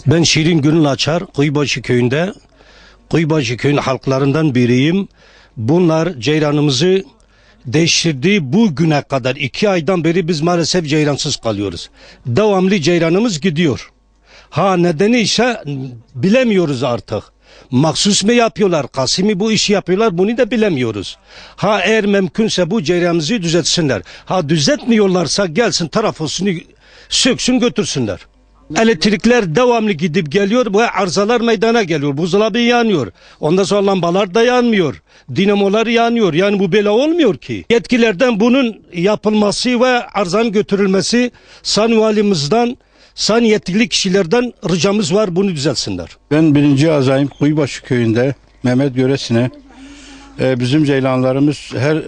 Ben Şirin Gönül Açar, Kuyubaşı köyünde, Kuyubaşı köyün halklarından biriyim. Bunlar ceyranımızı değiştirdiği bu güne kadar 2 aydan beri biz maalesef ceyransız kalıyoruz. Devamlı ceyranımız gidiyor. Nedeni ise bilemiyoruz artık. Maksus mu yapıyorlar, kasimi bu işi yapıyorlar, bunu da bilemiyoruz. Eğer mümkünse bu ceyranımızı düzeltsinler. Düzeltmiyorlarsa gelsin trafosunu söksün götürsünler. Elektrikler devamlı gidip geliyor ve arızalar meydana geliyor. Buzdolabı yanıyor. Ondan sonra lambalar da yanmıyor. Dinamolar yanıyor. Yani bu böyle olmuyor ki. Yetkililerden bunun yapılması ve arızanın götürülmesi Sayın Valimizden, sayın yetkili kişilerden ricamız var, bunu düzeltsinler. Ben 1. Azayim Kuyubaşı köyünde Mehmet Göresine. Bizim ceylanlarımız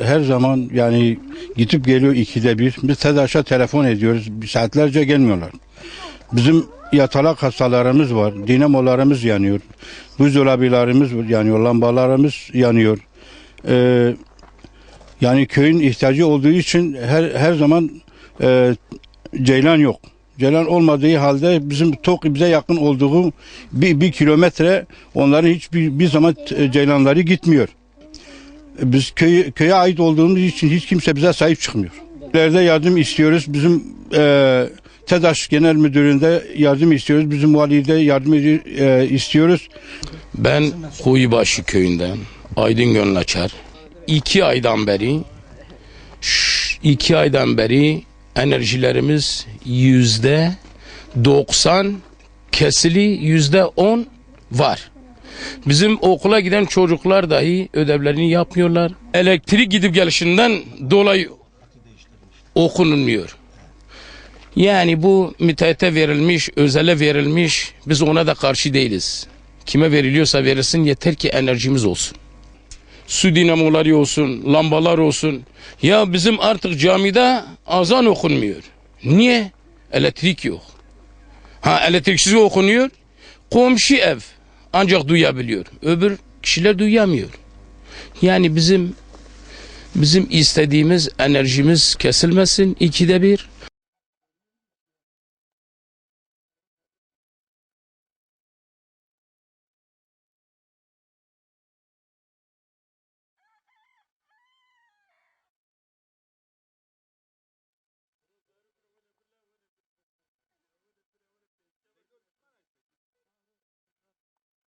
her zaman yani gidip geliyor 2'de 1. Biz TEDAŞ'a telefon ediyoruz. Saatlerce gelmiyorlar. Bizim yatalak hastalarımız var. Dinamolarımız yanıyor. Buzdolabılarımız yanıyor. Lambalarımız yanıyor. Yani köyün ihtiyacı olduğu için her zaman ceylan yok. Ceylan olmadığı halde bizim TOK bize yakın olduğu bir kilometre onların hiçbir zaman ceylanları gitmiyor. Biz köye ait olduğumuz için hiç kimse bize sahip çıkmıyor. İleride yardım istiyoruz. Bizim TEDAŞ Genel Müdürlüğü'nde yardım istiyoruz. Bizim valide yardım istiyoruz. Ben Kuyubaşı köyünden Aydın Gönül Açar. 2 aydan beri enerjilerimiz %90 kesili, %10 var. Bizim okula giden çocuklar dahi ödevlerini yapmıyorlar. Elektrik gidip gelişinden dolayı okunulmuyor. Yani bu müteahhite verilmiş, özele verilmiş, biz ona da karşı değiliz. Kime veriliyorsa verilsin, yeter ki enerjimiz olsun. Su dinamoları olsun, lambalar olsun. Ya bizim artık camide azan okunmuyor. Niye? Elektrik yok. Elektriksiz okunuyor. Komşu ev ancak duyabiliyor. Öbür kişiler duyamıyor. Yani bizim istediğimiz enerjimiz kesilmesin 2'de 1.